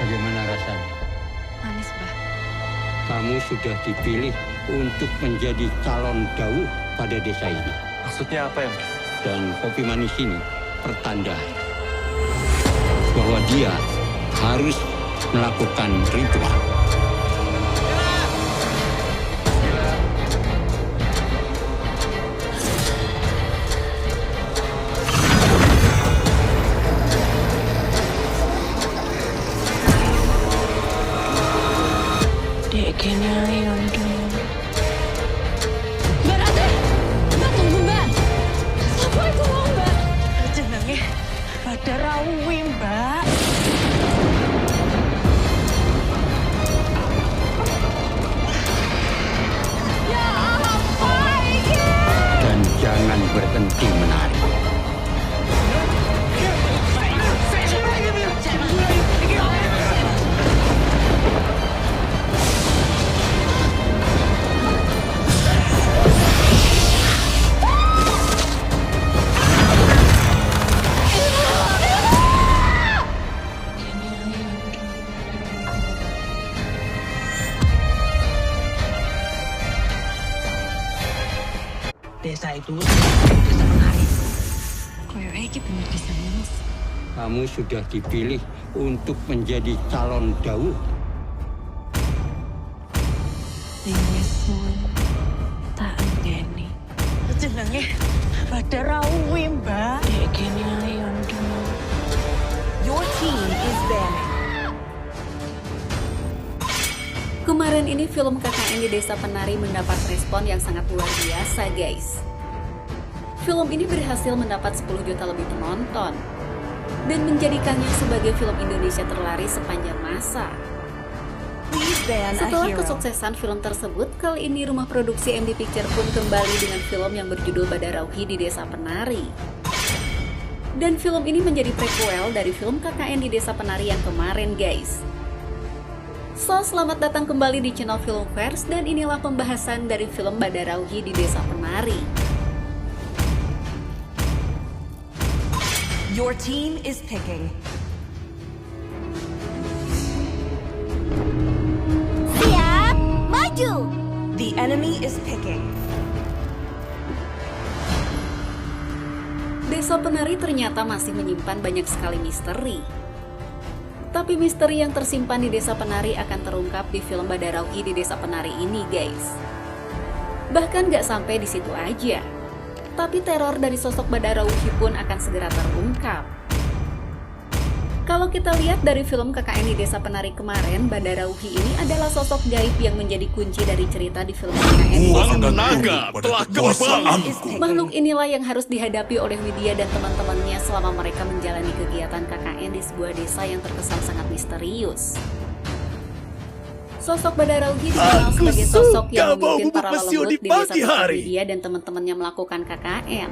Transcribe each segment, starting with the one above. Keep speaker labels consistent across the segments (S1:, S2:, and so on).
S1: Bagaimana rasanya?
S2: Manis, Bah.
S1: Kamu sudah dipilih untuk menjadi calon Dawu pada desa ini.
S3: Maksudnya apa ya, Mbak?
S1: Dan kopi manis ini pertanda bahwa dia harus melakukan ritual.
S2: Mbak Rati! Mbak, tunggu, Mbak! Apa itu mau, Mbak? Jenenge Badar Rawi, Mbak. Ya apa ini?
S1: Dan jangan berhenti menari.
S4: Desa itu desa penari.
S2: Koyoke iki bener bisa Mas.
S1: Kamu sudah dipilih untuk menjadi calon Dawu.
S2: Dinyesun tak enteni. Jenenge Badar Rawi, Mbak.
S5: Your team is banning.
S6: Kemarin ini film KKN di Desa Penari mendapat respon yang sangat luar biasa, guys. Film ini berhasil mendapat 10 juta lebih penonton dan menjadikannya sebagai film Indonesia terlaris sepanjang masa.
S5: Please ban a
S6: Setelah
S5: hero.
S6: kesuksesan film tersebut, kali ini rumah produksi MD Picture pun kembali dengan film yang berjudul Badar Rawi di Desa Penari. Dan film ini menjadi prequel dari film KKN di Desa Penari yang kemarin, guys. So, selamat datang kembali di channel Filmverse dan inilah pembahasan dari film Badar Rawi di Desa Penari.
S5: Your team is picking.
S7: Siap, maju.
S5: The enemy is picking.
S6: Desa Penari ternyata masih menyimpan banyak sekali misteri. Tapi misteri yang tersimpan di Desa Penari akan terungkap di film Badar Rawi di Desa Penari ini, guys. Bahkan gak sampai di situ aja. Tapi teror dari sosok Badar Rawi pun akan segera terungkap. Kalau kita lihat dari film KKN di Desa Penari kemarin, Badar Rawi ini adalah sosok gaib yang menjadi kunci dari cerita di film KKN di Desa Penari.
S3: telah kembali.
S6: Makhluk inilah yang harus dihadapi oleh Widya dan teman-temannya selama mereka menjalani kegiatan KKN di sebuah desa yang terkesan sangat misterius. Sosok Badar Rawi dikenal sebagai sosok yang memimpin para leluhur di desa tempat Widya dan teman-temannya melakukan KKN.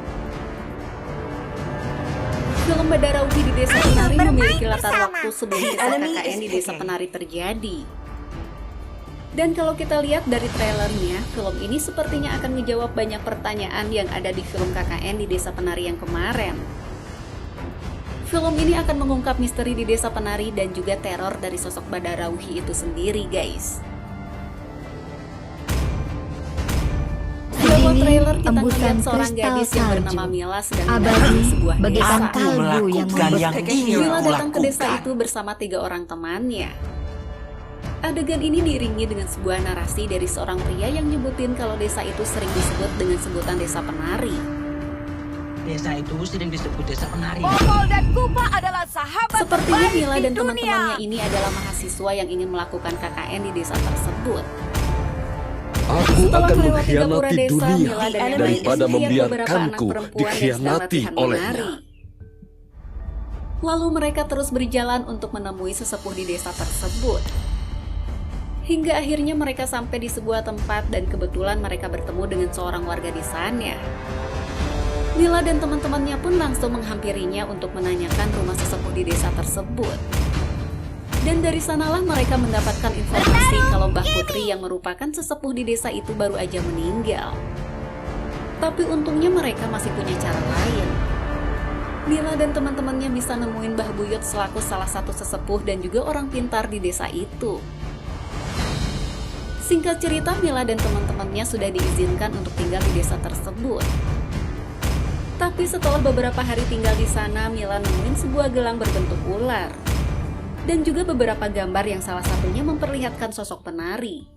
S6: Film Badar Rawi di Desa Penari memiliki latar waktu sebelum kisah KKN di Desa Penari terjadi. Dan kalau kita lihat dari trailernya, film ini sepertinya akan menjawab banyak pertanyaan yang ada di film KKN di Desa Penari yang kemarin. Film ini akan mengungkap misteri di Desa Penari dan juga teror dari sosok Badar Rawi itu sendiri, guys. Di awal trailer kita melihat seorang gadis yang bernama Mila sedang mendatangi sebuah desa. Mila datang ke desa itu bersama 3 orang temannya. Adegan ini diiringi dengan sebuah narasi dari seorang pria yang nyebutin kalau desa itu sering disebut dengan sebutan Desa Penari.
S4: Desa itu sering disebut desa penari.
S7: Popol dan Kupa adalah sahabat
S6: Sepertinya
S7: terbaik
S6: Mila
S7: di
S6: dan
S7: dunia.
S6: teman-temannya ini adalah mahasiswa yang ingin melakukan KKN di desa tersebut.
S8: Aku
S6: Setelah
S8: akan
S6: melewati gapura
S8: mengkhianati
S6: desa,
S8: dunia
S6: Mila dan yang lainnya
S8: daripada
S6: melihat beberapa anak
S8: membiarkanku
S6: perempuan yang sedang
S8: dikhianati
S6: latihan
S8: olehnya.
S6: menari. Lalu mereka terus berjalan untuk menemui sesepuh di desa tersebut. Hingga akhirnya mereka sampai di sebuah tempat dan kebetulan mereka bertemu dengan seorang warga di sana. Mila dan teman-temannya pun langsung menghampirinya untuk menanyakan rumah sesepuh di desa tersebut. Dan dari sanalah mereka mendapatkan informasi kalau Mbah Putri yang merupakan sesepuh di desa itu baru aja meninggal. Tapi untungnya mereka masih punya cara lain. Mila dan teman-temannya bisa nemuin Mbah Buyut selaku salah satu sesepuh dan juga orang pintar di desa itu. Singkat cerita, Mila dan teman-temannya sudah diizinkan untuk tinggal di desa tersebut. Tapi setelah beberapa hari tinggal di sana, Mila nemuin sebuah gelang berbentuk ular. Dan juga beberapa gambar yang salah satunya memperlihatkan sosok penari.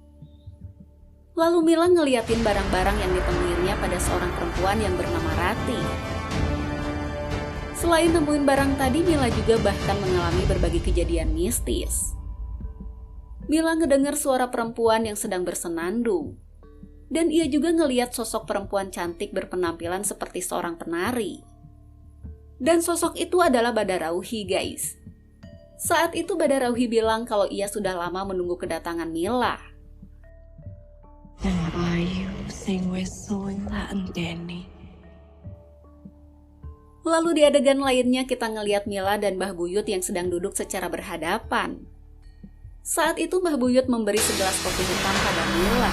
S6: Lalu Mila ngeliatin barang-barang yang ditemuinnya pada seorang perempuan yang bernama Rati. Selain nemuin barang tadi, Mila juga bahkan mengalami berbagai kejadian mistis. Mila ngedengar suara perempuan yang sedang bersenandung. Dan ia juga ngeliat sosok perempuan cantik berpenampilan seperti seorang penari. Dan sosok itu adalah Badarauhi, guys. Saat itu Badarauhi bilang kalau ia sudah lama menunggu kedatangan Mila. Lalu di adegan lainnya kita ngeliat Mila dan Mbah Buyut yang sedang duduk secara berhadapan. Saat itu Mbah Buyut memberi segelas kopi hitam pada Mila.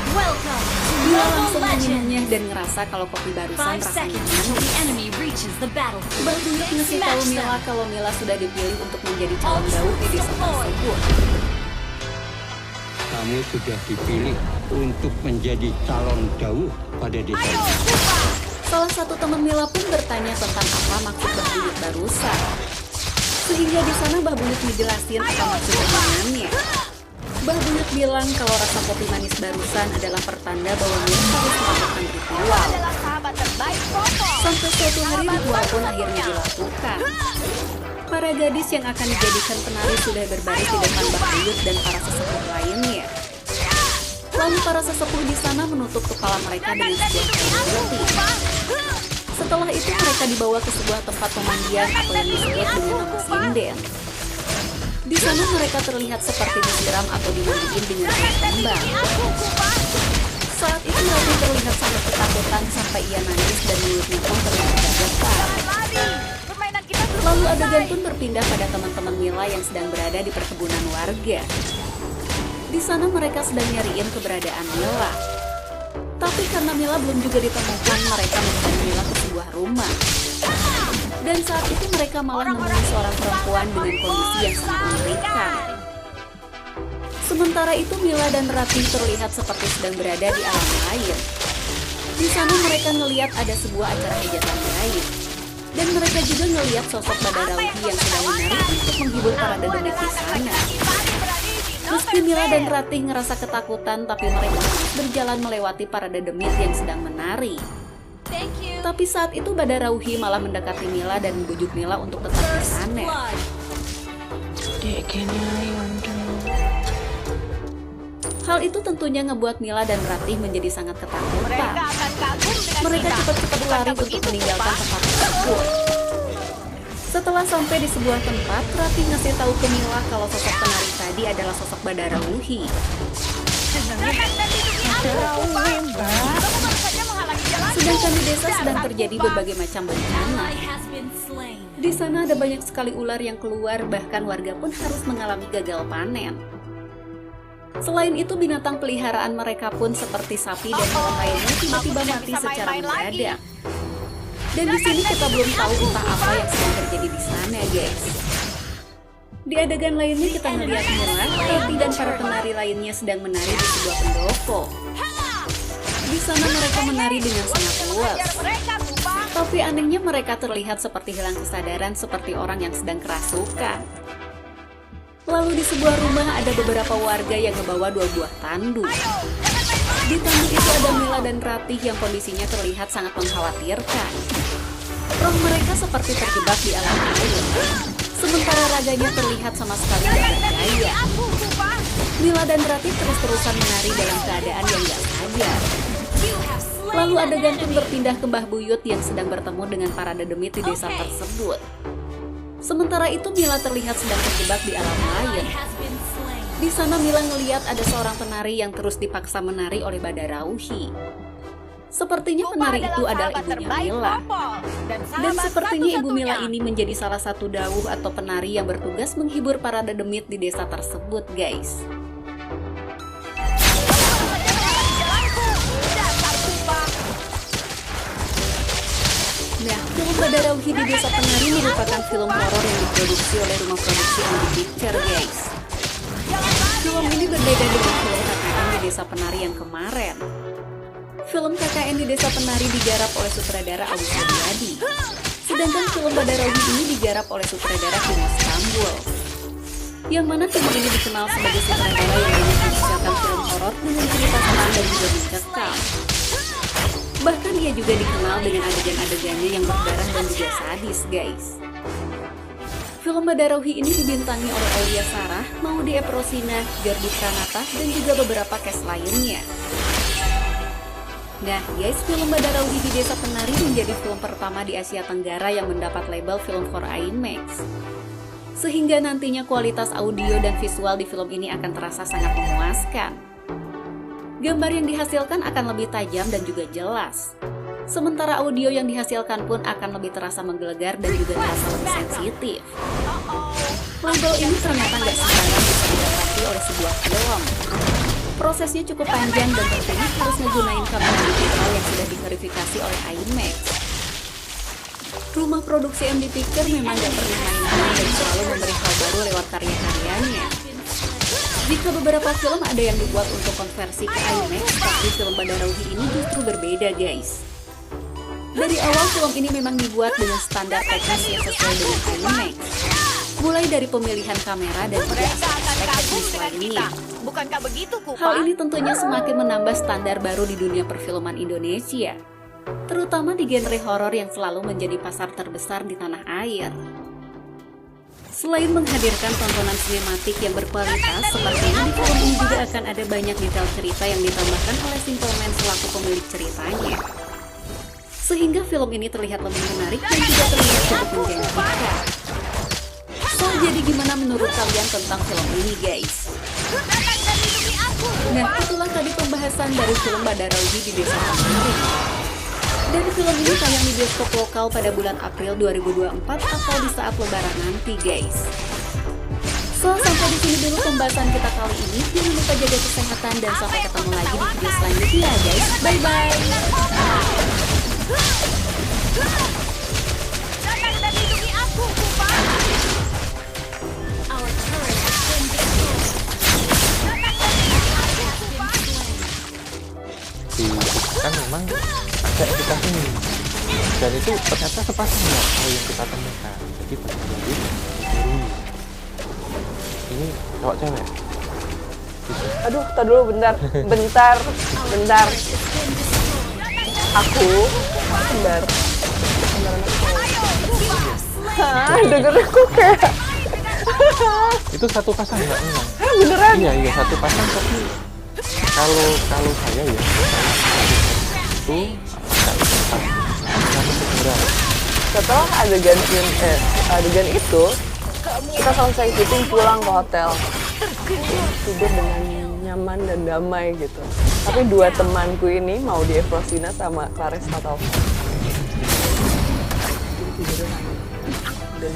S6: Mila langsung meminumnya dan ngerasa kalau kopi barusan rasanya manis. Mbah Buyut ngasih tahu Mila kalau Mila sudah dipilih untuk menjadi calon dauh di desa tersebut.
S1: Kamu sudah dipilih untuk menjadi calon dauh pada desa ini.
S6: Salah satu teman Mila pun bertanya tentang apa maksud Mbah Buyut barusan. Sehingga di sana Mbah Buyut ngejelasin apa maksud omongannya. Mbah Buyut bilang kalau rasa kopi manis barusan adalah pertanda bahwa Mila harus melakukan ritual. Sampai suatu hari ritual pun akhirnya dilakukan. Para gadis yang akan dijadikan penari sudah berbaris di depan Mbah Buyut dan para sesepuh lainnya. Lalu para sesepuh di sana menutup kepala mereka dengan sebuah kain putih. Setelah itu mereka dibawa ke sebuah tempat pemandian atau yang disebut dengan nama sinden. Di sana mereka terlihat seperti disiram atau dimandiin dengan air kembang. Saat itu Rati terlihat sangat ketakutan sampai ia nangis dan mulutnya pun terlihat getar. Lalu adegan pun berpindah pada teman-teman Mila yang sedang berada di perkebunan warga. Di sana mereka sedang nyariin keberadaan Mila. Tapi karena Mila belum juga ditemukan, mereka mencari Mila ke sebuah rumah. Dan saat itu mereka malah menemukan seorang perempuan dengan kondisi yang sangat mengerikan. Sementara itu Mila dan Rati terlihat seperti sedang berada di alam lain. Di sana mereka ngelihat ada sebuah acara hajatan gaib. Dan mereka juga ngelihat sosok Badarauhi yang sedang menari untuk menghibur para dedemit di sana. Meski Mila dan Ratih ngerasa ketakutan, tapi mereka terus berjalan melewati para dedemit yang sedang menari. Tapi saat itu Badarauhi malah mendekati Mila dan membujuk Mila untuk tetap di sana. Hal itu tentunya ngebuat Mila dan Ratih menjadi sangat ketakutan. Mereka cepat-cepat lari untuk meninggalkan tempat tersebut. Setelah sampai di sebuah tempat, Ratih ngasih tahu ke Mila kalau sosok penari tadi adalah sosok Badarauhi. Sedangkan di desa sedang terjadi berbagai macam bencana. Di sana ada banyak sekali ular yang keluar, bahkan warga pun harus mengalami gagal panen. Selain itu, binatang peliharaan mereka pun seperti sapi dan hewan lainnya tiba-tiba mati secara mendadak. Dan di sini kita belum tahu entah apa yang sedang terjadi di sana, guys. Di adegan lainnya kita melihat Mila, Rati dan para penari lainnya sedang menari di sebuah pendopo. Di sana mereka menari dengan sangat luas. Tapi anehnya mereka terlihat seperti hilang kesadaran seperti orang yang sedang kerasukan. Lalu di sebuah rumah ada beberapa warga yang membawa 2 buah tandu. Di tandu itu ada Mila dan Ratih yang kondisinya terlihat sangat mengkhawatirkan. Roh mereka seperti terjebak di alam air. Sementara raganya terlihat sama sekali tidak berdaya. Mila dan Ratih terus-terusan menari dalam keadaan yang gak sadar. Lalu adegan pun berpindah ke Mbah Buyut yang sedang bertemu dengan para dedemit di desa tersebut. Sementara itu Mila terlihat sedang terjebak di alam lain. Di sana Mila ngelihat ada seorang penari yang terus dipaksa menari oleh Badarauhi. Sepertinya penari itu adalah ibunya Mila. Dan sepertinya ibu Mila ini menjadi salah satu dauh atau penari yang bertugas menghibur para dedemit di desa tersebut, guys. Nah, film Badarauhi di Desa Penari merupakan film horor yang diproduksi oleh rumah produksi MD Picture, guys. Film ini berbeda dengan film KKN di Desa Penari yang kemarin. Film KKN di Desa Penari digarap oleh sutradara Abu Suryadi, sedangkan film Badarauhi ini digarap oleh sutradara Timo Istanbul. Yang mana Timo ini dikenal sebagai sutradara yang banyak menghasilkan film horor dengan cerita senang dan juga mencekam. Bahkan ia juga dikenal dengan adegan-adegannya yang berdarah dan juga sadis, guys. Film Badarauhi ini dibintangi oleh Aulia Sarah, Maudy Eprosina, Gardi Pranata, dan juga beberapa cast lainnya. Nah guys, film Badarauhi di Desa Penari menjadi film pertama di Asia Tenggara yang mendapat label film for IMAX. Sehingga nantinya kualitas audio dan visual di film ini akan terasa sangat memuaskan. Gambar yang dihasilkan akan lebih tajam dan juga jelas. Sementara audio yang dihasilkan pun akan lebih terasa menggelegar dan juga terasa lebih sensitif. Label ini ternyata nggak sembarang bisa didapati oleh sebuah film. Prosesnya cukup panjang dan tentunya harus menggunakan kamera digital yang sudah diverifikasi oleh IMAX. Rumah produksi MD Picture memang gak pernah main-main dan selalu memberi hal baru lewat karya-karyanya. Jika beberapa film ada yang dibuat untuk konversi ke IMAX, tapi film Badarauhi ini justru berbeda, guys. Dari awal film ini memang dibuat dengan standar teknis yang sesuai dengan IMAX, mulai dari pemilihan kamera dan juga aspek teknis lainnya.
S7: Bukankah begitu, Kupa?
S6: Hal ini tentunya semakin menambah standar baru di dunia perfilman Indonesia, terutama di genre horor yang selalu menjadi pasar terbesar di tanah air. Selain menghadirkan tontonan sinematik yang berkualitas, sepertinya di film ini juga akan ada banyak detail cerita yang ditambahkan oleh Simple Man selaku pemilik ceritanya. Sehingga film ini terlihat lebih menarik dan juga terlihat cukup menjanjikan. So, jadi gimana menurut kalian tentang film ini, guys? Nah, itulah tadi pembahasan dari film Badarauhi di Desa Penari. Dan film ini tayang di bioskop lokal pada bulan April 2024 atau di saat lebaran nanti, guys. So, sampai di sini dulu pembahasan kita kali ini. Jangan lupa jaga kesehatan dan sampai ketemu lagi di video selanjutnya, guys. Bye-bye!
S7: Datang dan lindungi aku, Kupa! Our turret has been destroyed. Datang dan lindungi aku, Kupa!
S3: Kan memang ada editan ini, dan itu ternyata sepasang ya kalau yang kita temukan. Jadi Badarauhi ini cowok cewek.
S9: Aduh, tar dulu bentar. Bentar. Aku bentar. Hah, denger aku kayak
S3: Itu satu pasang nggak memang?
S9: beneran?
S3: Iya satu pasang, tapi kalau saya ya itu
S9: setelah adegan itu kita selesai syuting pulang ke hotel, tidur dengan nyaman dan damai gitu. Tapi dua temanku ini, Maudy Eprosina sama Clares Tatalva, dan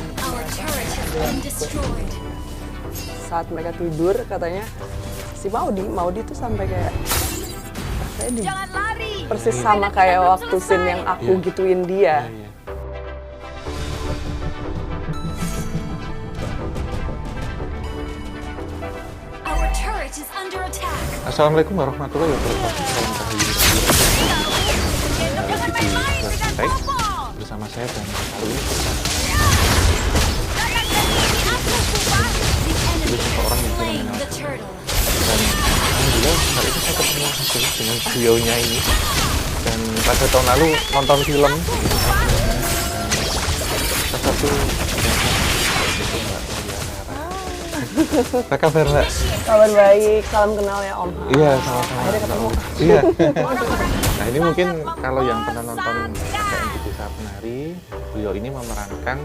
S9: saat mereka tidur katanya si Maudy tuh sampai kayak
S7: Jangan lari!
S9: persis sama kayak waktu scene yang aku gituin dia.
S3: Iya.
S7: Our turret is under attack.
S3: Assalamualaikum warahmatullahi wabarakatuh. Salam Rahayu.
S7: Jangan main-main dengan
S3: Baik,
S7: Kupa!
S3: bersama saya dan kali ini
S7: Datang dan lindungi aku, Kupa!
S3: ada seseorang yang fenomenal. Dan alhamdulillah hari ini saya ketemu langsung dengan beliaunya ini. Dan pada tahun lalu nonton film salah satu apa kabar, Mbak?
S9: Kabar baik, salam kenal ya Om.
S3: Iya, sama-sama.
S9: Akhirnya ketemu.
S3: Iya. Nah, ini mungkin kalau yang pernah nonton KKN di Desa Penari, beliau ini memerankan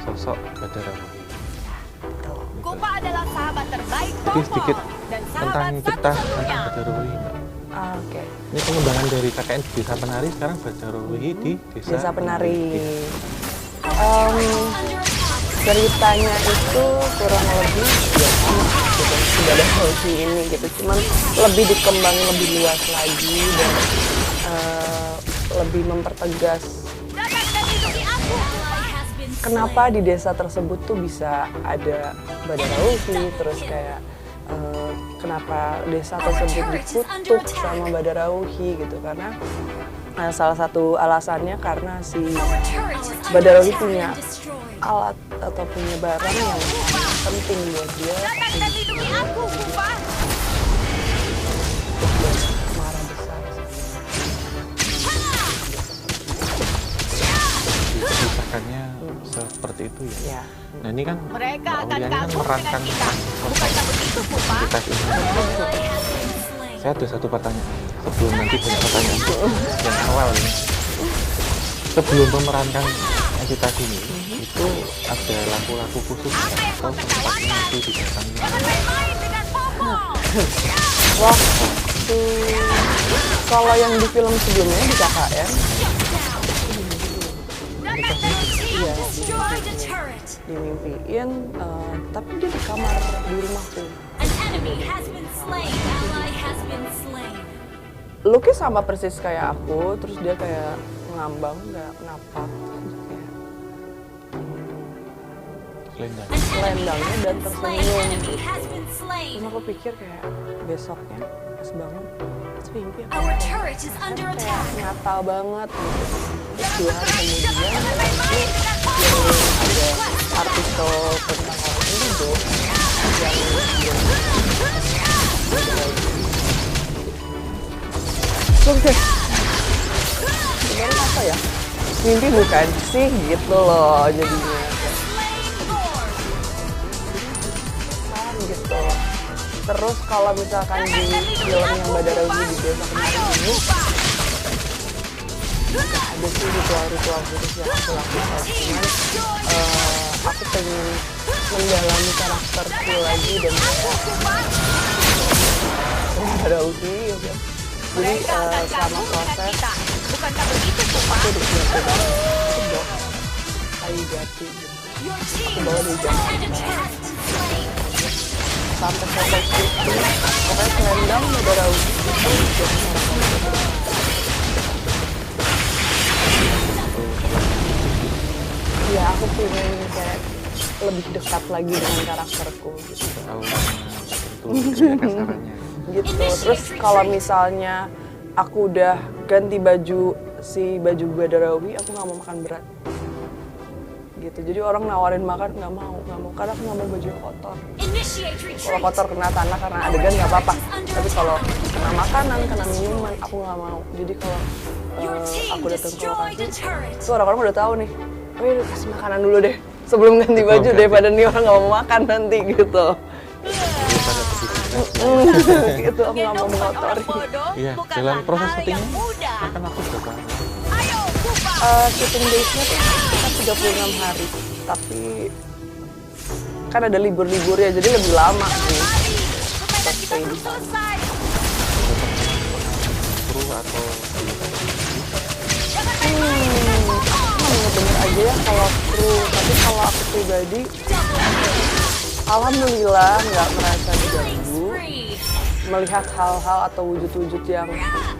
S3: sosok Badarauhi.
S7: Kupa adalah sahabat terbaik
S3: Jadi
S7: Popo
S3: sedikit
S7: dan
S3: tentang
S7: sahabat
S3: kita tentang
S7: satu-satunya.
S3: Badarauhi, Mbak.
S9: Oke.
S3: Ini pengembangan dari KKN di Desa Penari, sekarang Badarauhi di
S9: Desa Penari.
S3: Iya.
S9: Ceritanya itu kurang lebih ya sama gitu, sudah ada solusi ini gitu, cuman lebih dikembangin lebih luas lagi dan lebih mempertegas kenapa di desa tersebut tuh bisa ada Badarauhi, terus kayak kenapa desa tersebut dikutuk sama Badarauhi gitu, karena salah satu alasannya karena si Badarauhi punya alat atau punya barang yang penting buat dia. Marah besar.
S3: Kisahkannya seperti itu ya. Nah ini kan
S7: Mereka
S3: Mbak
S7: akan
S3: Aulia ini kan
S7: kagum
S3: merankan
S7: dengan kita. Bukankah begitu, Pupa?
S3: entitas ini. Saya ada satu pertanyaan sebelum nanti banyak pertanyaan yang awal ini. Sebelum memerankan entitas ini, itu ada laku-laku khusus atau tempatnya itu didatangi?
S7: Jangan main-main dengan Popo.
S9: Waktu kalau yang di film sebelumnya di KKN iya
S7: Destroy the turret.
S9: dimimpiin, tapi dia di kamar di rumahku.
S7: An enemy has been slain. Ally has been slain.
S9: Looknya sama persis kayak aku, terus dia kayak ngambang, nggak kenapa. Kayak,
S3: Selendang.
S9: selendangnya dan
S7: Slain.
S9: tersenyum.
S7: Enemy has been slain.
S9: Terus aku pikir kayak besoknya pas bangun, terus mimpi apa?
S7: Our turret is under
S9: Kayak
S7: attack.
S9: nyata banget gitu. Terus 2 hari kemudian
S7: Main dengan Popo.
S9: ada artikel tentang orang Indo yang Oke. Sebenarnya apa ya? Mimpi bukan sih gitu loh jadinya. Kan gitu. Terus kalau misalkan di film yang Badarauhi di desa kemarin ini ada sih ritual-ritual khusus yang aku lakukan. Cuman aku pengen mendalami karakterku lagi dan Badarauhi gitu. Jadi selama proses
S7: Bukankah begitu, Pupa?
S9: aku udah siapin aku bawa kayu jati gitu.
S7: Your team
S9: Bawa di
S7: destroyed a turret. Slain.
S9: Sampai foto itu pokoknya selendang Badarauhi itu ya aku pengen kayak lebih dekat lagi dengan karakterku gitu.
S3: Tahu itu kasarannya.
S9: Gitu. Terus kalau misalnya aku udah ganti baju baju Badarauhi, aku nggak mau makan berat. Gitu. Jadi orang nawarin makan nggak mau karena aku nggak mau baju yang kotor.
S7: Initiate
S9: Kalau
S7: retreat.
S9: kotor kena tanah karena adegan nggak apa-apa. Tapi kalau kena makanan, kena minuman, aku nggak mau. Jadi kalau
S7: Your team
S9: aku datang ke
S7: destroyed a
S9: lokasi,
S7: turret.
S9: itu orang-orang udah tahu nih. Oh ya kasih makanan dulu deh sebelum ganti baju
S3: ganti.
S9: daripada nih orang nggak mau makan nanti gitu.
S3: Daripada begitu.
S9: Gitu aku nggak mau mengotori.
S3: Iya, dalam proses syutingnya kan aku sudah tahu.
S7: Ayo, Pupa.
S9: Syuting days-nya tuh kita 36 hari, tapi kan ada libur-liburnya jadi lebih lama sih.
S7: Lari. Permainan kita belum selesai.
S3: Kru atau
S9: Bener aja ya kalau kru, tapi kalau aku pribadi alhamdulillah nggak merasa diganggu.
S7: Free.
S9: Melihat hal-hal atau wujud-wujud yang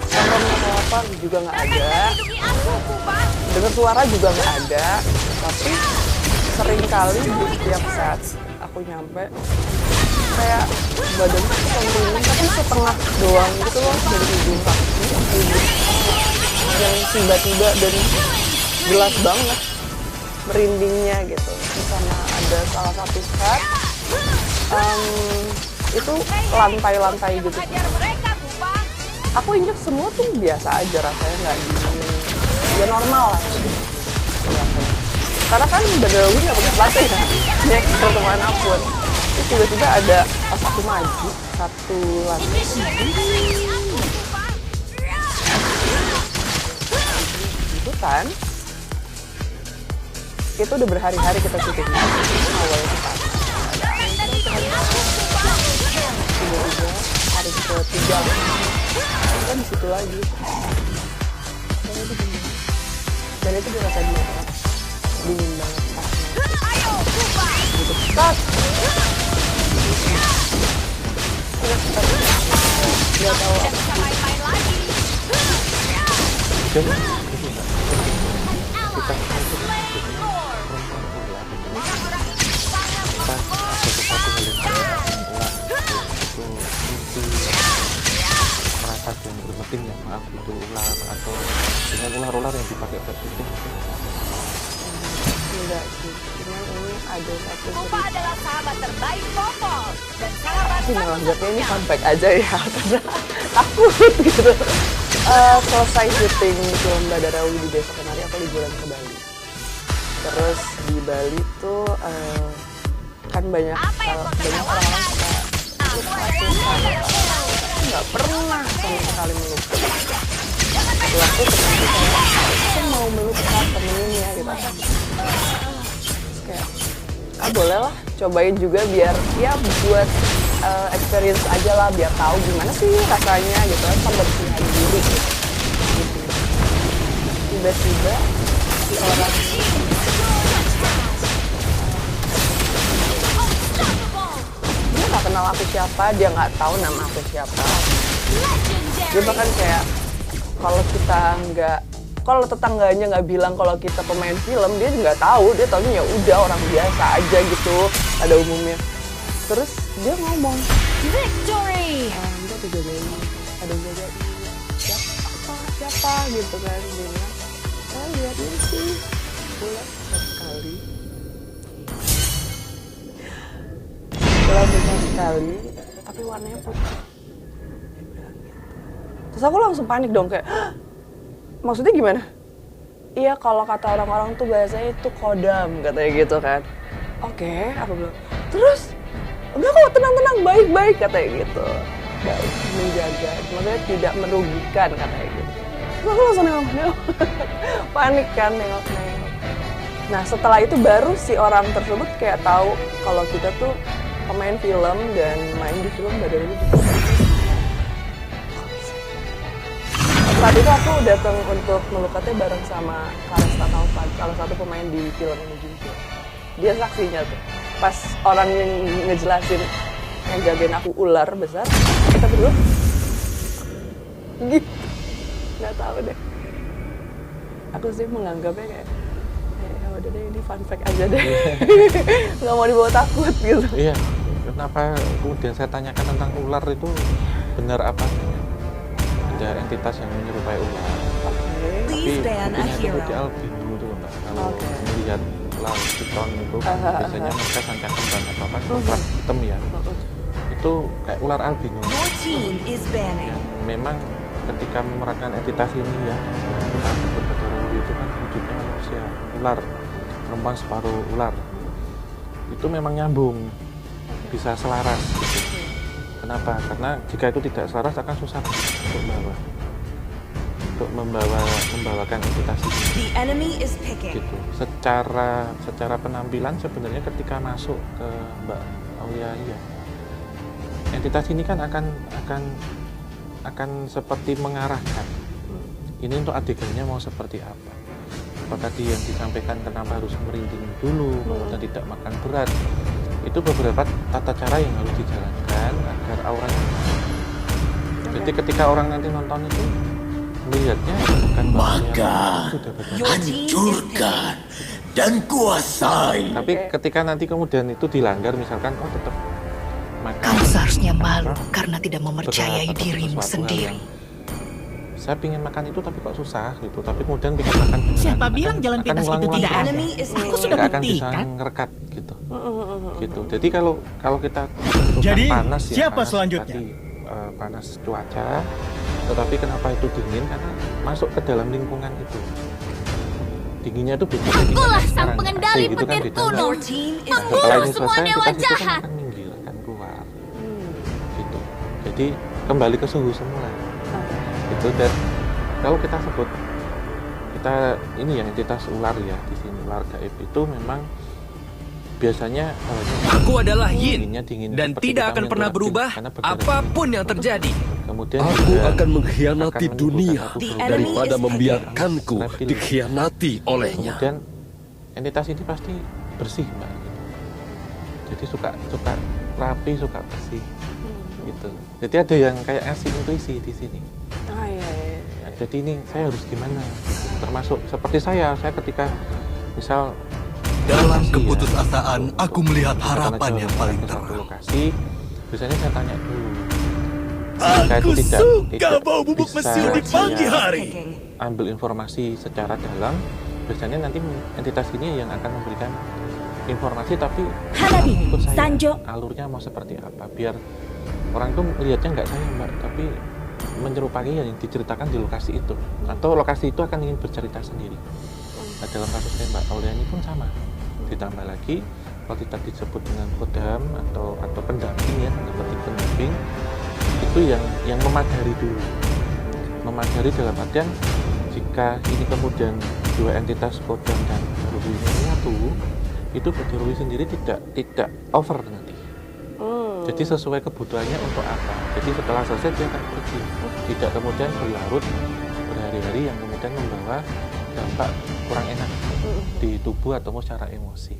S9: serem atau apa juga nggak ada.
S7: Lindungi aku, Pupa.
S9: Dengar suara juga nggak ada, tapi seringkali di setiap saat aku nyampe kayak badanku tuh merinding tapi setengah doang gitu loh dari ujung kaki sampai ujung yang tiba-tiba dan jelas banget merindingnya gitu. Sama ada salah satu set itu lantai-lantai gitu.
S7: Hajar mereka, Pupa.
S9: Aku injek semua tuh biasa aja rasanya, nggak dingin, ya normal lah. Karena kan Badarauhi nggak pakai sepatu ya, naik ke kemanapun. Terus tiba-tiba ada pas aku maju satu lantai itu kan, itu udah berhari-hari kita syuting. Awalnya kita tiba-tiba hari ketiga kan di situ lagi. Dan itu dirasain banget, dingin banget pas gitu. Tas. Nggak tahu apa.
S7: Main-main lagi.
S3: jam itu nggak kita
S7: Slain Lord.
S3: ada yang bermetin ya, maaf itu ular atau dengan ular-ular yang dipakai buat syuting.
S9: Enggak sih, cuman ini ada satu
S7: Popo adalah sahabat terbaik Popo dan sahabat
S9: sih menganggapnya ini fun fact aja ya, karena takut gitu. Selesai syuting film Badarawi di Desa Kenari, aku liburan ke Bali. Terus di Bali tuh kan banyak orang-orang suka nggak pernah sama sekali melukis. Waktu temen aku mau melukis temennya gitu. Terus kayak boleh lah cobain juga biar ya buat experience aja lah, biar tahu gimana sih rasanya gitu kan, pembersihan diri gitu. Tiba-tiba si orang dia nggak kenal aku siapa, dia nggak tahu nama aku siapa. Dia bahkan kayak kalau tetangganya nggak bilang kalau kita pemain film, dia nggak tahu, dia taunya ya udah orang biasa aja gitu pada umumnya. Terus dia ngomong,
S7: Victory!
S9: Kita tuh jagain, ada yang jagain, siapa gitu kan. Dia bilang, saya lihat ini sih, bulat sekali. Bulat besar sekali, tapi warnanya putih. Terus aku langsung panik dong, kayak, maksudnya gimana? Iya, kalau kata orang-orang tuh biasanya itu kodam, katanya gitu kan. Oke, aku bilang, terus? Enggak kok, tenang-tenang, baik-baik, katanya gitu. Baik, menjaga, maksudnya tidak merugikan, katanya gitu. Terus aku langsung nengok, panik kan, nengok-nengok. Nah, setelah itu baru si orang tersebut kayak tahu kalau kita tuh pemain film dan main di film Badarawi. Saat itu aku datang untuk melukatnya bareng sama Kalesta Taufan, salah satu pemain di film ini juga. Dia saksinya tuh. Pas orang yang ngejelasin yang jagain aku ular besar, kita berdua gitu. Nggak tahu deh. Aku sih menganggapnya kayak ya udah deh, ini fun fact aja deh. Nggak mau dibawa takut gitu.
S3: Iya, kenapa kemudian saya tanyakan tentang ular itu benar apa? Ada entitas yang menyerupai ular. Tapi buktinya itu putih albino itu loh Mbak. Kalau melihat ular piton itu biasanya mereka sancang kembang apa coklat hitam ya. Itu kayak ular albino. Ya, memang ketika memerankan entitas ini ya, Badarawi itu kan wujudnya manusia, ular, perempuan separuh ular. Itu memang nyambung, bisa selaras gitu. Kenapa? Karena jika itu tidak selaras akan susah untuk membawakan entitas ini. Gitu. Secara penampilan sebenarnya ketika masuk ke Mbak Aulia, ya, entitas ini kan akan seperti mengarahkan. Ini untuk adegannya mau seperti apa? Apakah tadi yang disampaikan kenapa harus merinding dulu, kemudian tidak makan berat? Itu beberapa tata cara yang harus dijalankan agar auranya. Jadi ketika orang nanti nonton itu melihatnya bukan
S8: maka hancurkan dan kuasai.
S3: Tapi ketika nanti kemudian itu dilanggar, misalkan tetap makan.
S10: Kamu seharusnya malu karena tidak mempercayai dirimu sendiri.
S3: Saya pingin makan itu tapi kok susah gitu. Tapi kemudian pingin makan.
S4: Siapa bilang jalan pintas itu tidak ada? Aku sudah
S3: akan bisa ngerekat gitu. Gitu. Jadi kalau kita panas ya.
S11: Siapa selanjutnya?
S3: Panas cuaca. Tetapi kenapa itu dingin? Karena masuk ke dalam lingkungan itu. Dinginnya itu beda.
S7: Akulah sang pengendali petir kuno, membunuh semua dewa jahat.
S3: Akan minggir, akan keluar. Gitu. Jadi kembali ke suhu semula. Gitu. Dan kalau kita sebut ini yang entitas ular ya di sini, ular gaib itu memang biasanya
S8: aku adalah Yin
S3: dingin
S8: dan tidak akan pernah berubah apapun yang terjadi.
S3: Kemudian
S8: aku
S3: akan mengkhianati dunia
S8: daripada membiarkanku dikhianati olehnya.
S3: Kemudian entitas ini pasti bersih Mbak. Jadi suka rapi, suka bersih gitu. Jadi ada yang kayak ngasih intuisi di sini. Ya, jadi ini saya harus gimana? Termasuk seperti saya ketika misal
S8: dalam keputusasaan aku melihat harapan yang paling terang.
S3: Lokasi, biasanya saya tanya dulu. Jika itu tidak
S8: bau bubuk
S3: bisa
S8: mesiu di pagi hari.
S3: ambil informasi secara dalam, biasanya nanti entitas ini yang akan memberikan informasi, tapi ikut saya alurnya mau seperti apa, biar orang itu melihatnya nggak saya Mbak, tapi menyerupai yang diceritakan di lokasi itu, atau lokasi itu akan ingin bercerita sendiri. Nah, dalam kasus saya Mbak Auliani pun sama, ditambah lagi kalau kita disebut dengan kodam atau pendamping ya, seperti pendamping itu yang memadari dulu, memadari dalam artian jika ini kemudian dua entitas kodam dan Darwi ini menyatu, itu Darwi sendiri tidak over nanti. Jadi sesuai kebutuhannya untuk apa. Jadi setelah selesai dia akan pergi, tidak kemudian berlarut berhari-hari yang kemudian membawa dampak kurang enak di tubuh atau secara emosi.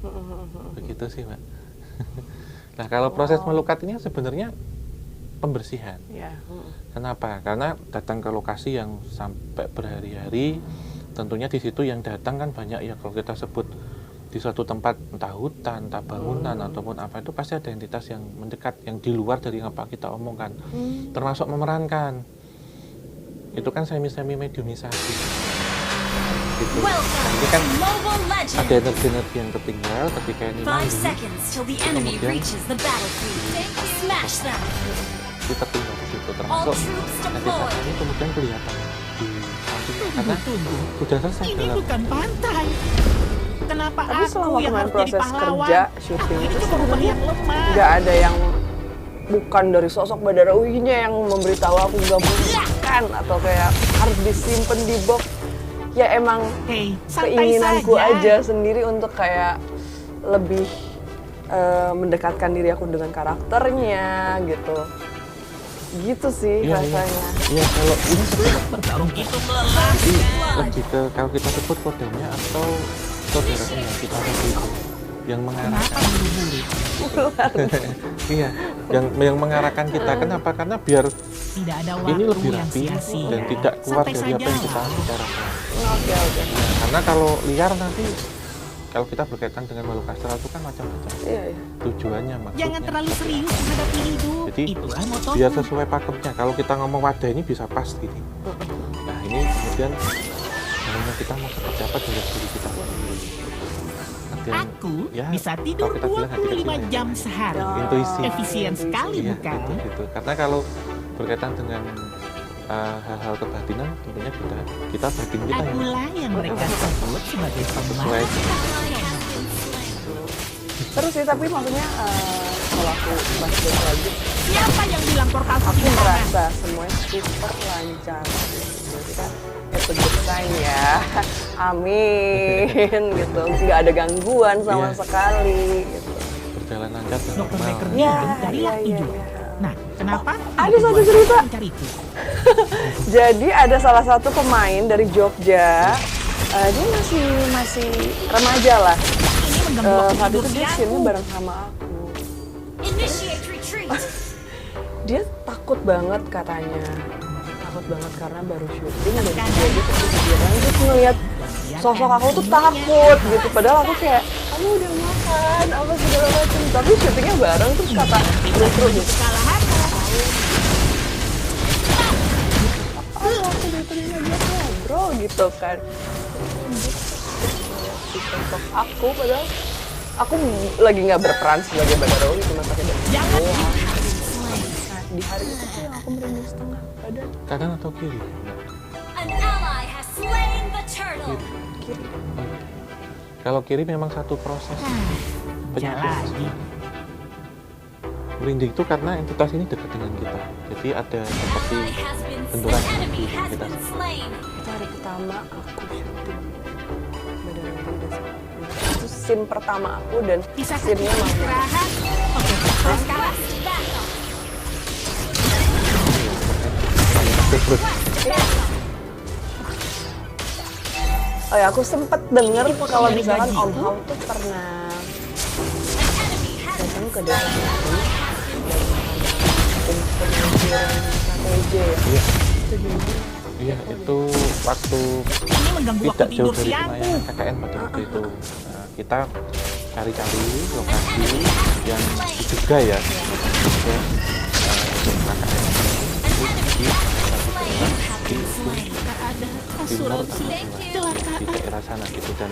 S3: Begitu sih Mbak. Nah kalau proses melukat ini sebenarnya pembersihan. Kenapa? Karena datang ke lokasi yang sampai berhari-hari, tentunya di situ yang datang kan banyak ya. Kalau kita sebut di suatu tempat, entah hutan, entah bangunan ataupun apa, itu pasti ada entitas yang mendekat, yang di luar dari apa kita omongkan, termasuk memerankan. Itu kan semi mediumisasi. Gitu. Nanti kan ada energi yang tertinggal ketika ini mandi, kemudian kita tertinggal di situ, termasuk entitas ini kemudian kelihatan di samping karena sudah selesai
S4: Ini
S3: dalam
S4: bukan pantai. Kenapa
S9: Tapi selama
S4: aku yang
S9: kemarin
S4: harus jadi
S9: proses
S4: pahlawan?
S9: kerja syuting
S4: Aku
S9: itu
S4: ini berubah yang lemah.
S9: nggak ada yang bukan dari sosok Badarawinya yang memberitahu aku nggak boleh makan atau kayak harus disimpan di box. Ya emang
S4: santai
S9: keinginanku
S4: saja.
S9: aja sendiri untuk kayak lebih mendekatkan diri aku dengan karakternya gitu. Gitu sih rasanya.
S3: Iya kalau ini
S4: bertarung itu melelahkan.
S3: lebih ke kalau kita sebut kodamnya atau saudara yang kita tadi itu yang mengarahkan. Iya, yang mengarahkan kita. Kenapa? Karena biar
S4: tidak ada
S3: ini lebih
S4: yang
S3: rapi
S4: sia-sia.
S3: dan tidak keluar
S4: Santai
S3: dari apa yang
S4: saja.
S3: kita bicarakan.
S9: Oke.
S3: Karena kalau liar nanti kalau kita berkaitan dengan makhluk astral itu kan macam-macam.
S9: Iya.
S3: Tujuannya, maksudnya.
S4: Jangan terlalu serius menghadapi hidup.
S3: Jadi
S4: Itulah motoku.
S3: biar sesuai pakemnya. Kalau kita ngomong wadah ini bisa pas gini. Nah ini kemudian namanya kita mau seperti apa dari diri kita sendiri.
S4: Aku
S3: ya,
S4: bisa tidur
S3: kalau kita bilang hati kecil
S4: 25 jam sehari.
S3: Intuisi.
S4: Efisien sekali
S3: Iya,
S4: bukan?
S3: gitu. Karena kalau berkaitan dengan hal-hal kebatinan, tentunya kita batin kita yang
S4: Akulah yang mereka sebut sebagai
S3: sesuai.
S9: Terus sih tapi maksudnya kalau aku bahas lagi,
S4: Siapa yang bilang portal
S9: aku
S4: tidak
S9: merasa semuanya super lancar. Jadi kan itu good sign ya. Amin gitu. Nggak ada gangguan sama
S3: Iya.
S9: sekali gitu.
S3: Berjalan lancar dan
S4: Dokter
S3: normal.
S4: Baker
S9: Iya,
S4: carilah
S9: iya,
S4: tidur.
S9: iya.
S4: Nah, kenapa?
S9: Ada satu cerita.
S4: Mencariku.
S9: Jadi ada salah satu pemain dari Jogja. Dia masih remaja lah.
S4: Ini mengganggu waktu
S9: Saat
S4: tidur
S9: itu dia
S4: siangku.
S9: scene-nya bareng sama aku.
S7: Initiate retreat.
S9: Dia takut banget katanya. Takut banget karena baru syuting dan
S4: Kadang-
S9: dia gitu kepikiran terus ngeliat sosok aku tuh takut gitu. Padahal aku kayak, kamu udah makan apa segala macam. Tapi syutingnya bareng terus kata terus gitu.
S4: Kesalahanmu.
S9: Aku diterima dia ngobrol gitu kan. Si sosok aku padahal aku lagi nggak berperan sebagai Badarawi, cuma pakai baju
S4: Jangan
S9: doang. Di hari itu tuh yang aku merinding setengah badan.
S3: Kanan atau kiri?
S7: An ally has slain the turtle.
S9: Kiri.
S3: Kalau kiri memang satu proses penyakit.
S4: lagi.
S3: Merinding itu karena entitas ini dekat dengan kita. Jadi ada seperti
S7: Ally has been
S3: benturan
S7: slain. Enemy
S3: energi
S7: has
S3: kita.
S7: been slain.
S9: Itu hari pertama aku syuting Badarawi udah selesai. Itu scene pertama aku dan
S4: Bisa
S9: scene-nya mama.
S4: istirahat. Oke, terus sekarang.
S3: Terus
S9: Oh ya, aku sempet denger kalau misalkan Om Hao tuh pernah datang ke desa ini untuk penelitian strategi ya.
S3: Iya.
S9: Itu gimana?
S3: Iya, itu waktu
S4: Ini mengganggu waktu
S3: tidak jauh
S4: tidur
S3: dari
S4: siangku.
S3: penayangan KKN pada waktu itu. Nah, kita cari-cari lokasi yang diduga ya untuk KKN. di
S4: Ada asuransi
S3: di
S4: kecelakaan.
S3: daerah sana gitu, dan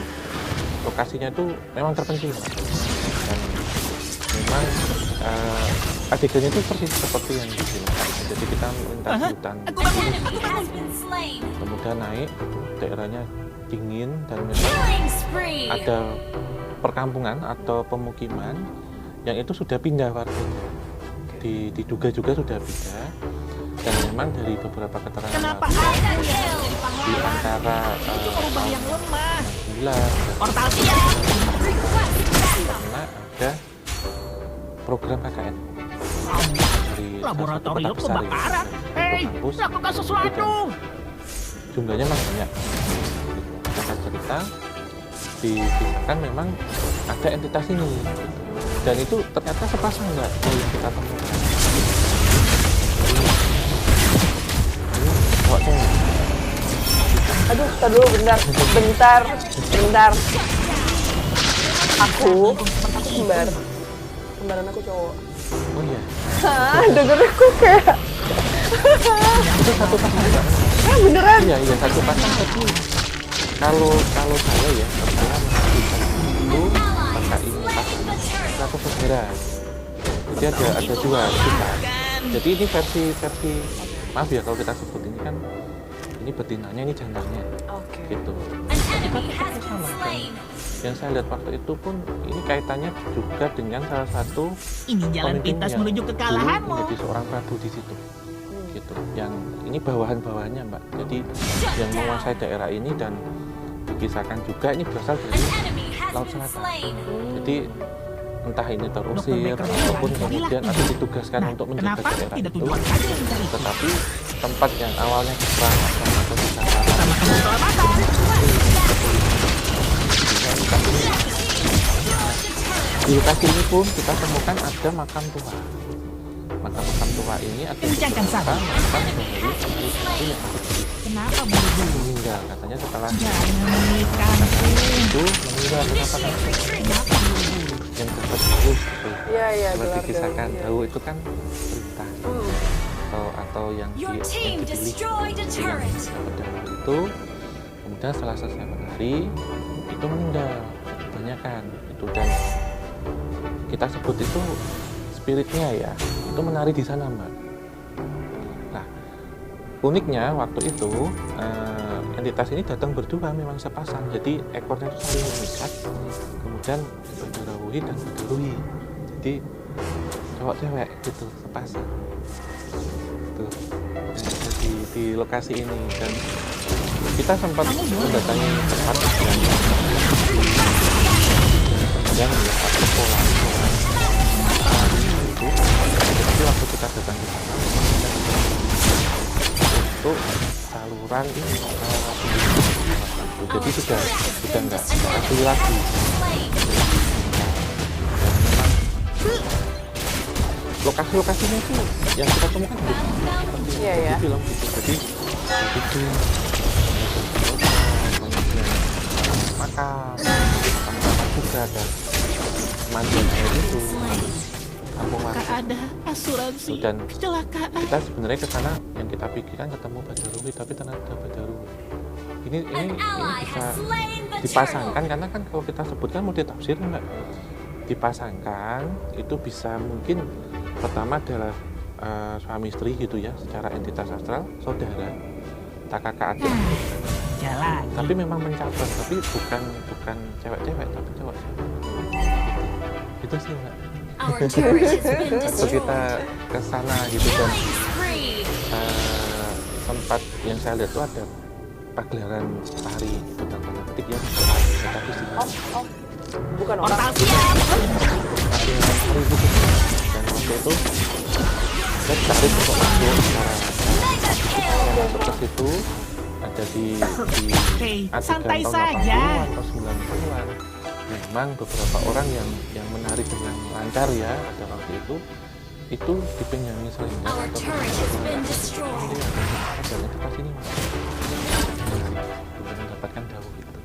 S3: lokasinya itu memang terpencil Pak. Dan memang adegannya itu persis seperti yang di film. Jadi kita melintasi hutan, kemudian naik, daerahnya dingin dan memang ada perkampungan atau pemukiman yang itu sudah pindah warga. Diduga juga sudah pindah, dan memang dari beberapa keterangan
S4: Kenapa
S3: warga,
S4: ada yang
S3: di antara
S4: itu merubah yang lemah?
S3: 9
S4: Portal siap.
S3: karena ada program KKN dari
S4: Laboratorium
S3: salah satu kota besar
S4: kebakaran.
S3: ya,
S4: Hei,
S3: untuk kampus.
S4: lakukan sesuatu.
S3: Jumlahnya memang banyak. Kita cerita dikisahkan memang ada entitas ini gitu. Dan itu ternyata sepasang enggak yang kita temukan. Ini kok cewek.
S9: Aduh, tar dulu bentar. Aku kembaran aku cowok.
S3: Oh iya.
S9: Hah, dengerin aku kayak.
S3: Itu satu pasang enggak?
S9: Beneran?
S3: Iya satu pasang, tapi kalau saya ya saya mengajukan itu kakak ini satu saudara. Jadi ada dua kita. Jadi ini versi maaf ya kalau kita sebut ini kan ini betinanya, ini jantannya.
S9: Oke.
S3: Gitu. Kita sama kan. Yang saya lihat waktu itu pun ini kaitannya juga dengan salah satu
S4: Ini jalan
S3: pemimpin
S4: pintas
S3: yang
S4: menuju
S3: dulu
S4: kekalahanmu.
S3: menjadi seorang prabu di situ. Gitu. Yang ini bawahan-bawahannya Mbak. Jadi yang menguasai daerah ini dan dikisahkan juga ini berasal dari Laut Selatan. Jadi entah ini terusir ataupun kemudian atau ditugaskan untuk menjaga
S4: Kenapa
S3: daerah
S4: tidak
S3: itu.
S4: tujuan saja yang mencari?
S3: Tetapi tempat yang awalnya diserang atau disasar di lokasi ini pun kita temukan ada makam tua. Makam tua ini ada
S4: Kencangkan
S3: beberapa
S4: saja.
S3: makam dari itu yang
S4: Kenapa buru-buru?
S3: meninggal katanya setelah
S4: Jangan memikirkanku.
S3: itu meninggal kenapa kan
S4: Kenapa buru-buru?
S3: yang tersebut gitu.
S9: Iya,
S3: Kalau
S9: gelar
S3: dikisahkan
S9: Daud, iya.
S3: Daud itu kan berita atau yang dipilih yang dapat itu, kemudian setelah selesai menari itu meninggal kebanyakan itu, dan kita sebut itu spiritnya ya itu menari di sana Mbak. Nah uniknya waktu itu entitas ini datang berdua, memang sepasang, jadi ekornya itu saling mengikat, kemudian berdarawuhi dan berdaruhi, jadi cowok-cewek gitu sepasang tuh yang ada di lokasi ini. Dan kita sempat mendatangi tempat dan melihat pola itu, tapi waktu kita datang ke sana untuk saluran ini jadi sudah nggak asli lagi. Lokasi-lokasinya itu yang kita temukan
S9: Iya, ya.
S3: di film gitu. Jadi itu makam juga dan mandian air itu kampung warga.
S4: Ada asuransi
S3: Dan
S4: kecelakaan.
S3: kita sebenarnya ke sana yang kita pikirkan ketemu Badarui, tapi ternyata Badarui ini bisa dipasangkan, karena kan kalau kita sebutkan multi tafsir Mbak, dipasangkan itu bisa mungkin pertama adalah suami istri gitu ya, secara entitas astral saudara, tak kakak adik,
S4: Jalan.
S3: tapi memang mencabar, tapi bukan cewek-cewek tapi cowok-cewek gitu sih Mbak. Waktu kita ke sana gitu, dan tempat yang saya lihat itu ada pagelaran tari gitu, tanda petik ya, tapi sih
S9: Bukan orang.
S4: Portal siap.
S3: pagelaran tari gitu, dan waktu itu saya ditarik untuk masuk masuk ke situ, ada di
S4: Hei,
S3: adegan
S4: santai
S3: tahun
S4: saja.
S3: 80-an atau 90-an. Memang beberapa orang yang menari dengan lancar ya pada waktu itu dipinjami selingkuh atau ada entitas ini Mas, belum mendapatkan daun itu.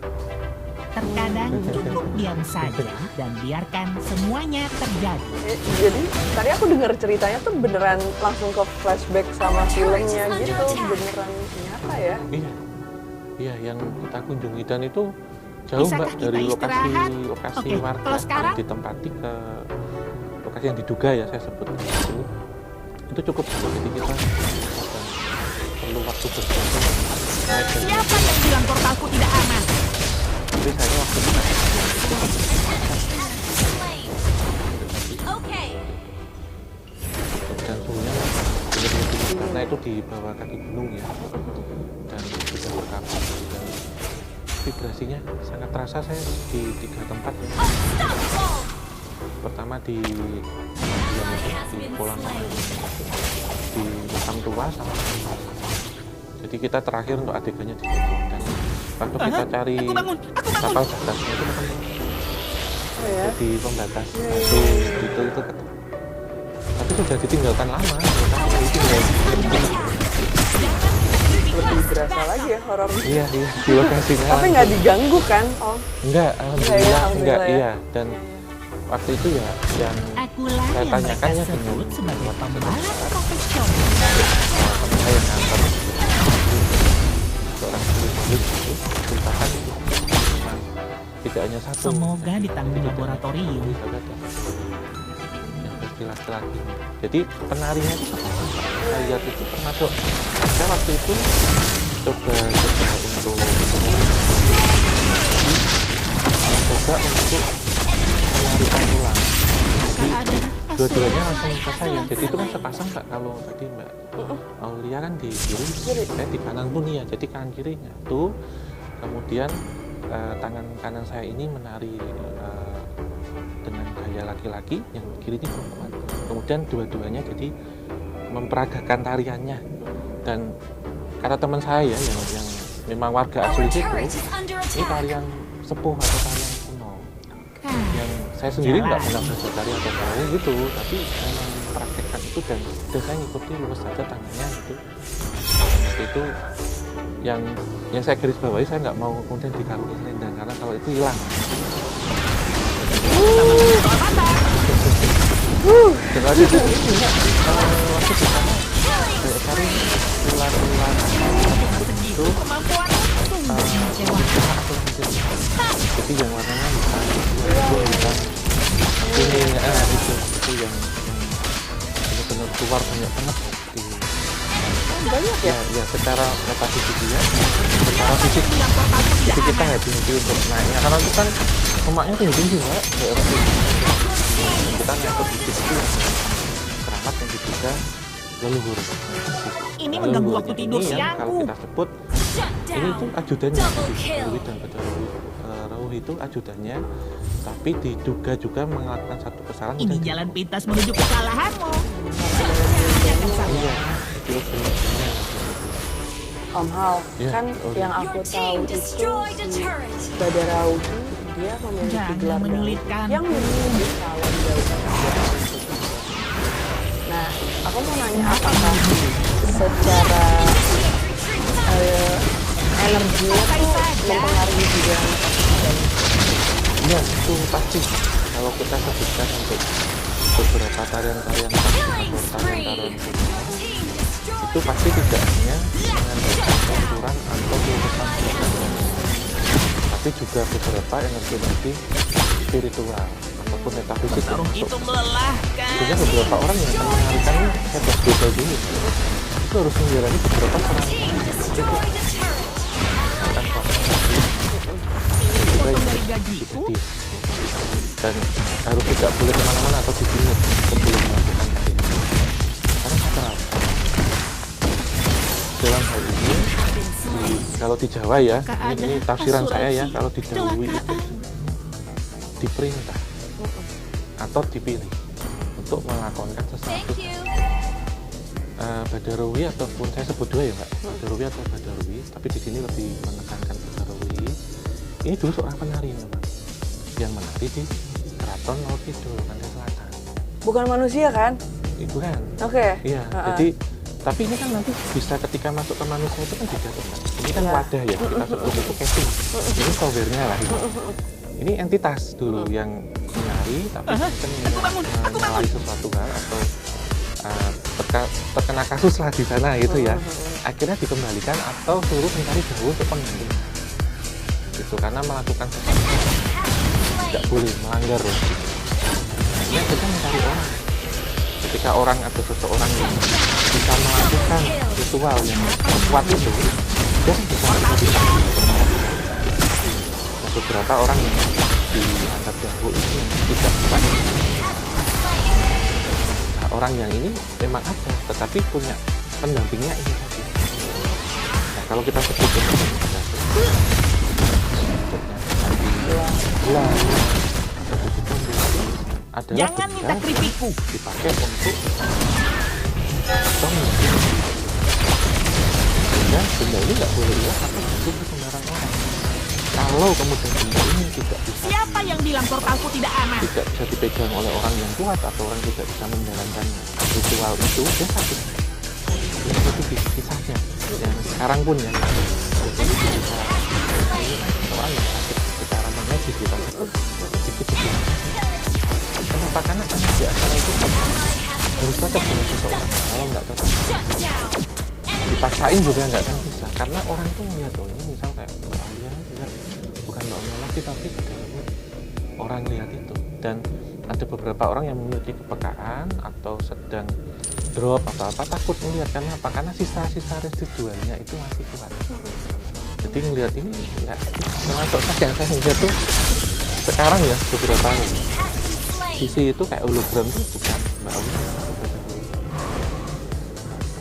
S4: Terkadang cukup diam saja dan biarkan semuanya terjadi.
S9: Jadi tadi aku dengar ceritanya tuh beneran langsung ke flashback sama filmnya gitu, beneran nyata ya?
S3: Iya, yang kita kunjungi dan itu jauh
S4: Bisakah
S3: Mbak dari
S4: kita istirahat?
S3: lokasi
S4: Oke,
S3: warga
S4: kalau sekarang?
S3: ditempati ke lokasi yang diduga ya saya sebut itu cukup jauh, jadi kita perlu waktu berjalan.
S4: Siapa yang bilang portalku tidak aman?
S3: Jadi saya waktu itu dan suhunya karena itu di bawah kaki gunung ya, dan sudah berkabut dan vibrasinya sangat terasa. Saya di 3 tempat ya. Pertama di Polang, di makam tua sama jadi kita terakhir untuk adegannya di situ, dan waktu kita cari kapal batasnya itu kan jadi pembatas itu tapi sudah ditinggalkan lama, itu
S9: Lebih berasa lagi ya horor.
S3: iya di lokasinya.
S9: Tapi nggak diganggu kan, Om?
S3: Enggak, alhamdulillah enggak,
S9: ya.
S3: iya. Dan waktu itu ya yang
S4: Akulah
S3: saya
S4: yang
S3: tanyakan
S4: mereka
S3: ya dengan
S4: sebut sebagai pembalap profesional.
S3: teman saya yang ngantar seorang tulis itu ceritakan itu memang tidak hanya satu.
S4: Semoga di tanggung laboratorium.
S3: Yang versi laki-laki. Jadi penarinya itu saya lihat itu termasuk saya waktu itu coba untuk menarikan ulang. Jadi dua-duanya langsung ke saya. Jadi itu kan sepasang Mbak, kalau tadi Mbak Aulia kan di kiri, saya di kanan pun ya. Jadi kanan kirinya tuh, kemudian tangan kanan saya ini menari dengan gaya laki-laki, yang kiri ini perempuan. Kemudian dua-duanya jadi memperagakan tariannya. Dan kata teman saya yang memang warga asli situ, ini tarian sepuh atau tarian kuno. Yang saya sendiri nggak pernah belajar tari atau tari gitu, tapi memang mempraktekkan itu dan saya ngikuti lurus saja tangannya gitu. Itu yang saya garis bawahi, saya nggak mau kemudian diganggu selendang karena kalau itu hilang. Waktu itu cari ular-ular itu jadi yang warnanya hitam kuning itu yang benar-benar keluar banyak banget di
S9: banyak ya?
S3: Ya secara metafisik ya, secara fisik kita happy untuk naiknya karena itu kan lemaknya tinggi Mbak, kita naik ke bukit itu keramat yang diduga leluhur.
S4: Ini mengganggu waktu tidur siangku.
S3: Kalau kita sebut ini tuh ajudannya, Rauhi dan Rauhi itu ajudannya, tapi diduga juga melakukan satu kesalahan.
S4: Ini jalan pintas menuju kesalahanmu.
S3: Iya, itu
S9: Om Hal, kan yang aku tahu itu si Badar Rauhi dia memiliki gelar yang memiliki calon jauh. Nah, aku mau nanya apakah secara energinya tuh mempengaruhi juga?
S3: Iya, itu pasti. Kalau kita sebutkan untuk beberapa tarian-tarian atau tarian-tarian itu pasti tidak hanya mengandalkan campuran atau urusan tapi juga beberapa energi spiritual ataupun metafisik
S4: Itu melelahkan.
S3: sehingga beberapa orang yang akan menarikan ini saya bahas dulu itu harus menjalani beberapa serangkaian
S4: dari gajiku
S3: dan harus tidak boleh kemana-mana atau dipilih sebelum melakukan karena saya dalam hal ini kalau di Jawa ya, ini tafsiran saya ya, kalau di Jawa itu diperintah atau dipilih untuk melakukan sesuatu. Badarawi ataupun saya sebut dua ya Mbak, Badarawi atau Badarawi, tapi di sini lebih menekankan Badarawi. Ini dulu seorang penari Mbak, yang menari di Keraton Laut Kidul, Pantai Selatan.
S9: Bukan manusia kan?
S3: Bukan.
S9: Oke.
S3: Iya, jadi Tapi ini kan nanti bisa ketika masuk ke manusia itu kan tidak kan. Ini kan wadah ya, kita sebut itu casing. Ini software-nya lah ini. Ini entitas dulu yang menari, tapi menyalahi sesuatu hal atau terkena kasus lah di sana gitu ya. Akhirnya dikembalikan atau suruh mencari jauh untuk pengganti. Itu karena melakukan sesuatu tidak boleh melanggar loh. Ini kita mencari orang. Ketika orang atau seseorang yang bisa melakukan ritual yang kuat itu, dia bisa menjadi beberapa orang yang dianggap jago itu tidak kuat. Nah, orang yang ini memang ada, tetapi punya pendampingnya ini tadi. Nah, kalau kita sebut adalah
S4: Jangan minta keripikku.
S3: dipakai untuk dan benda ini nggak boleh hilang atau jatuh ke sembarang orang. Kalau kemudian benda ini tidak bisa,
S4: Siapa yang bilang portalku tidak aman?
S3: tidak bisa dipegang oleh orang yang kuat atau orang tidak bisa menjalankan ritual itu, dia sakit. Itu kisahnya. Yang sekarang pun ya, jadi bisa orang yang sakit secara medis kita sebut sedikit. Kenapa? Karena di acara itu harus cocok dengan seseorang. Kalau nggak cocok, dipaksain juga nggak akan bisa. Karena orang itu melihat, oh ini misal kayak Mbak Alia, bukan Mbak Alia lagi, tapi orang lihat itu. Dan ada beberapa orang yang memiliki kepekaan atau sedang drop apa-apa, takut melihat. Karena apa? Karena sisa-sisa residualnya itu masih kuat. Jadi ngelihat ini ya, termasuk yang saya lihat tuh sekarang ya, beberapa sisi itu kayak hologram itu bukan Mbak Alia.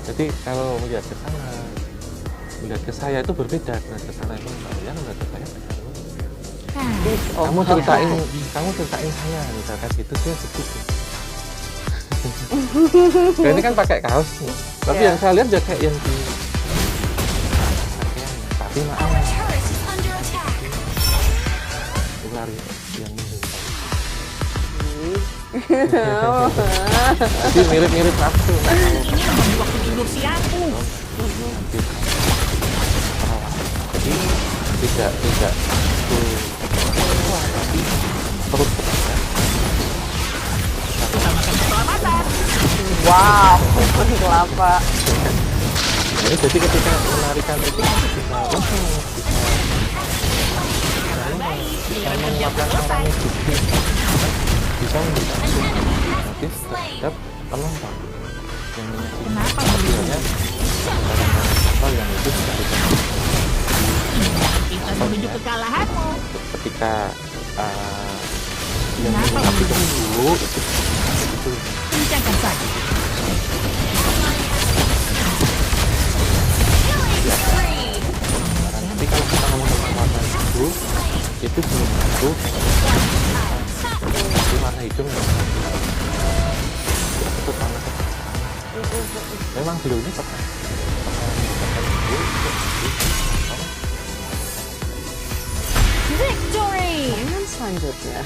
S3: Jadi kalau melihat ke sana, melihat ke saya itu berbeda. Melihat ke sana itu Mbak Alia, melihat ke saya beda. Kamu ceritain saya, misalkan gitu dia begitu. Nah, ini kan pakai kaos nih. Tapi yang saya lihat juga kayak yang di tapi maaf ular yang jadi mirip-mirip nafsu.
S4: Ini membagi waktu tidur siangku.
S3: Jadi tidak tapi perut ya.
S9: Wow, kelapa.
S3: Jadi ketika menarikan itu bisa menyiapkan orang itu bisa menjadi terhadap penonton yang menyaksikan apa yang itu sudah
S4: Kita menuju kekalahanmu.
S3: ketika yang menangkap itu dulu itu
S4: Bincangkan saja.
S3: tapi kalau kita ngomong tentang warna hijau itu belum tentu jadi warna hijau itu warna kebangsaan. Memang beliau ini pernah
S2: Victory!
S9: Yang selanjutnya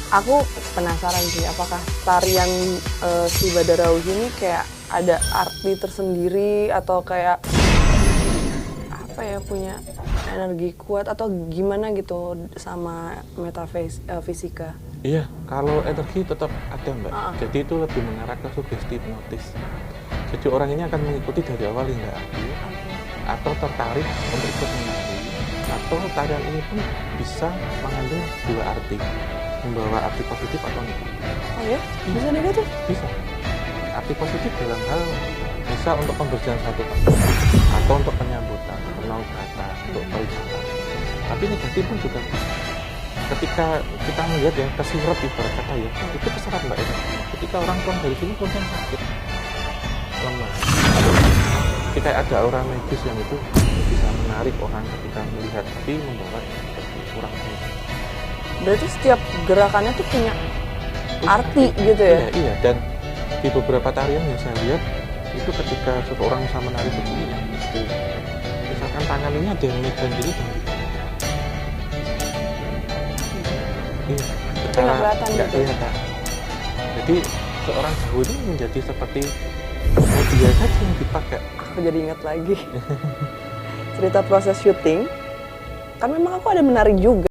S9: aku penasaran sih, apakah tarian si Badarau ini kayak ada arti tersendiri atau kayak apa ya, punya energi kuat atau gimana gitu sama metafisika?
S3: Iya, kalau energi tetap ada Mbak. Jadi itu lebih mengarah ke sugesti hipnotis. Jadi orang ini akan mengikuti dari awal hingga akhir, atau tertarik untuk ikut menari. Atau tarian ini pun bisa mengandung dua arti, membawa arti positif atau negatif.
S9: Oh ya? Bisa negatif?
S3: Bisa. Arti positif dalam hal bisa untuk pembersihan satu tempat, atau untuk penyambutan, penaugatan, untuk pariwisata. Tapi negatif pun juga bisa. Ketika kita melihat ya, kesirep ibarat kata ya, itu keserap Mbak ya. Ketika orang pulang dari sini kemudian sakit, lemah. Ketika ada orang medis yang itu bisa menarik orang ketika melihat, tapi membawa kurang baik.
S9: Berarti setiap gerakannya tuh punya arti gitu ya?
S3: Iya, dan di beberapa tarian yang saya lihat itu ketika seseorang bisa menari begini ya, itu misalkan tangan ini ada yang megang gini dan
S9: nggak kelihatan
S3: nggak
S9: gitu.
S3: kelihatan. Jadi seorang jago ini menjadi seperti Dia saja yang dipakai.
S9: Aku jadi ingat lagi cerita proses syuting. Kan memang aku ada menari juga.